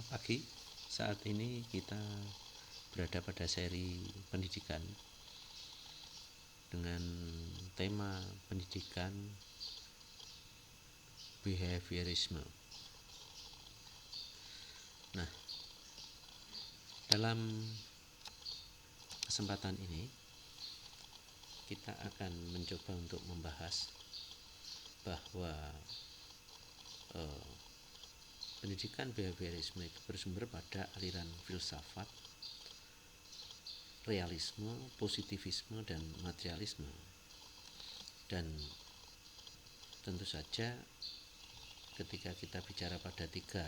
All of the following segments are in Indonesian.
Selamat pagi. Saat ini kita berada pada seri pendidikan dengan tema pendidikan behaviorisme. Nah, dalam kesempatan ini kita akan mencoba untuk membahas bahwa pendidikan behaviorisme itu bersumber pada aliran filsafat, realisme, positivisme, dan materialisme. Dan tentu saja ketika kita bicara pada tiga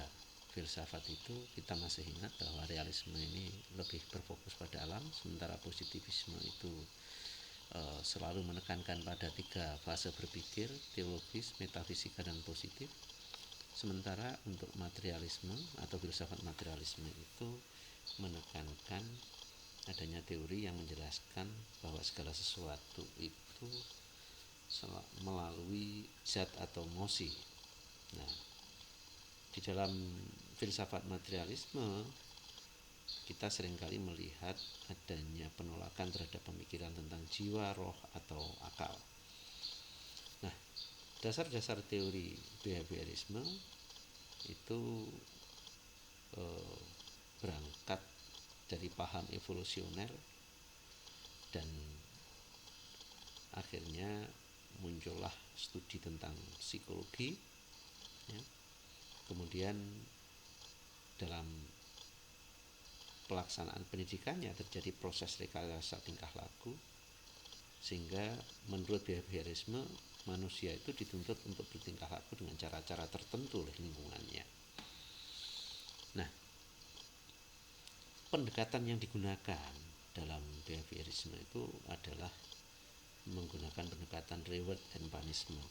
filsafat itu, kita masih ingat bahwa realisme ini lebih berfokus pada alam, sementara positivisme itu selalu menekankan pada tiga fase berpikir, teologis, metafisika, dan positif. Sementara untuk materialisme atau filsafat materialisme itu menekankan adanya teori yang menjelaskan bahwa segala sesuatu itu melalui zat atau mosi. Nah, di dalam filsafat materialisme kita seringkali melihat adanya penolakan terhadap pemikiran tentang jiwa, roh, atau akal. Nah, dasar-dasar teori behaviorisme itu berangkat dari paham evolusioner dan akhirnya muncullah studi tentang psikologi, ya. Kemudian dalam pelaksanaan pendidikannya terjadi proses rekayasa tingkah laku, sehingga menurut behaviorisme manusia itu dituntut untuk bertingkah laku dengan cara-cara tertentu oleh lingkungannya. Nah, pendekatan yang digunakan dalam behaviorisme itu adalah menggunakan pendekatan reward and punishment.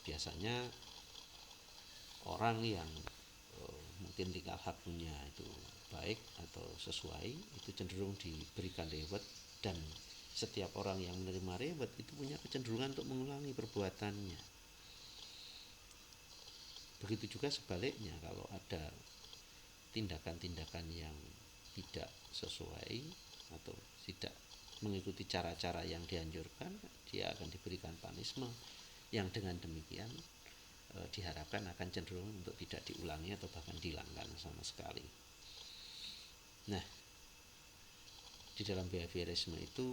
Biasanya orang yang mungkin tingkah lakunya itu baik atau sesuai itu cenderung diberikan reward, dan setiap orang yang menerima reward itu punya kecenderungan untuk mengulangi perbuatannya. Begitu juga sebaliknya, kalau ada tindakan-tindakan yang tidak sesuai atau tidak mengikuti cara-cara yang dianjurkan, dia akan diberikan punishment yang dengan demikian diharapkan akan cenderung untuk tidak diulangi atau bahkan dihilangkan sama sekali. Nah, di dalam behaviorisme itu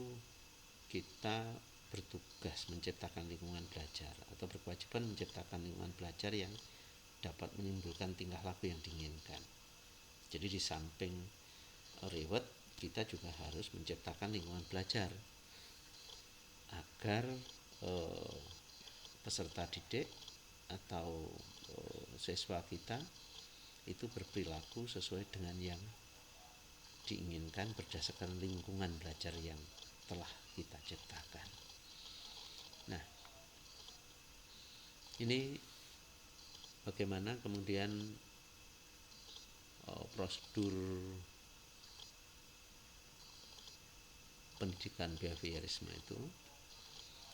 kita bertugas menciptakan lingkungan belajar atau berkewajiban menciptakan lingkungan belajar yang dapat menimbulkan tingkah laku yang diinginkan. Jadi di samping reward, kita juga harus menciptakan lingkungan belajar agar peserta didik atau siswa kita itu berperilaku sesuai dengan yang diinginkan berdasarkan lingkungan belajar yang telah kita ciptakan. Nah, ini bagaimana kemudian prosedur pendidikan behaviorisme itu,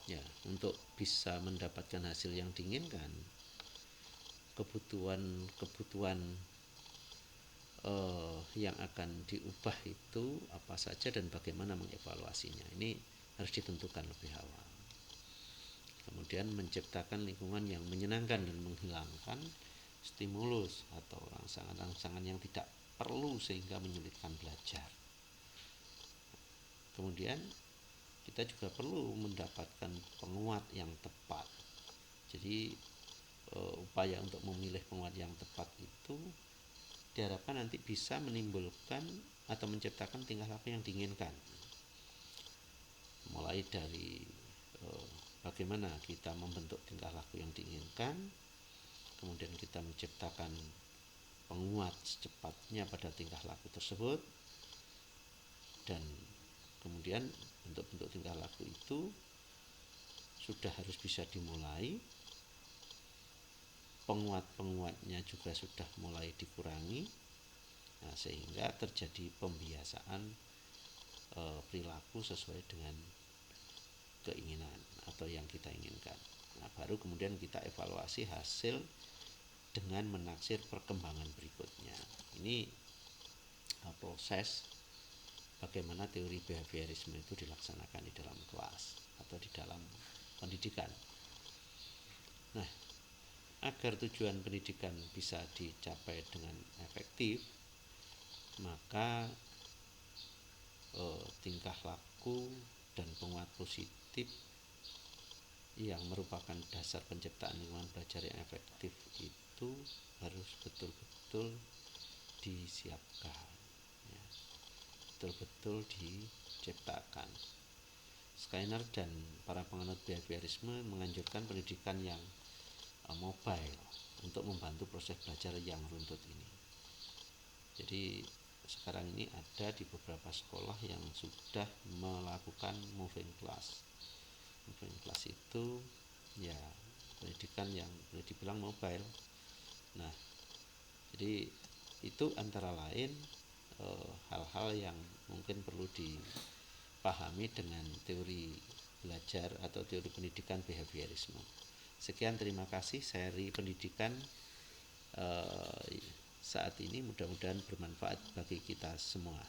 ya, untuk bisa mendapatkan hasil yang diinginkan, kebutuhan yang akan diubah itu apa saja dan bagaimana mengevaluasinya. Ini harus ditentukan lebih awal. Kemudian menciptakan lingkungan yang menyenangkan dan menghilangkan stimulus atau rangsangan-rangsangan yang tidak perlu sehingga menyulitkan belajar. Kemudian kita juga perlu mendapatkan penguat yang tepat. Jadi upaya untuk memilih penguat yang tepat itu diharapkan nanti bisa menimbulkan atau menciptakan tingkah laku yang diinginkan. Mulai dari bagaimana kita membentuk tingkah laku yang diinginkan, kemudian kita menciptakan penguat secepatnya pada tingkah laku tersebut, dan kemudian bentuk-bentuk tingkah laku itu sudah harus bisa dimulai, penguat-penguatnya juga sudah mulai dikurangi, nah, sehingga terjadi pembiasaan perilaku sesuai dengan keinginan atau yang kita inginkan. Nah, baru kemudian kita evaluasi hasil dengan menaksir perkembangan berikutnya. ini proses bagaimana teori behaviorisme itu dilaksanakan di dalam kelas atau di dalam pendidikan. Nah, agar tujuan pendidikan bisa dicapai dengan efektif, maka tingkah laku dan penguat positif yang merupakan dasar penciptaan lingkungan belajar yang efektif itu harus betul-betul disiapkan, ya, betul-betul diciptakan. Skinner dan para penganut behaviorisme menganjurkan pendidikan yang mobile untuk membantu proses belajar yang runtut ini. Jadi sekarang ini ada di beberapa sekolah yang sudah melakukan moving class. Moving class itu ya pendidikan yang boleh dibilang mobile. Nah, jadi itu antara lain hal-hal yang mungkin perlu dipahami dengan teori belajar atau teori pendidikan behaviorisme. Sekian, terima kasih seri pendidikan saat ini, mudah-mudahan bermanfaat bagi kita semua.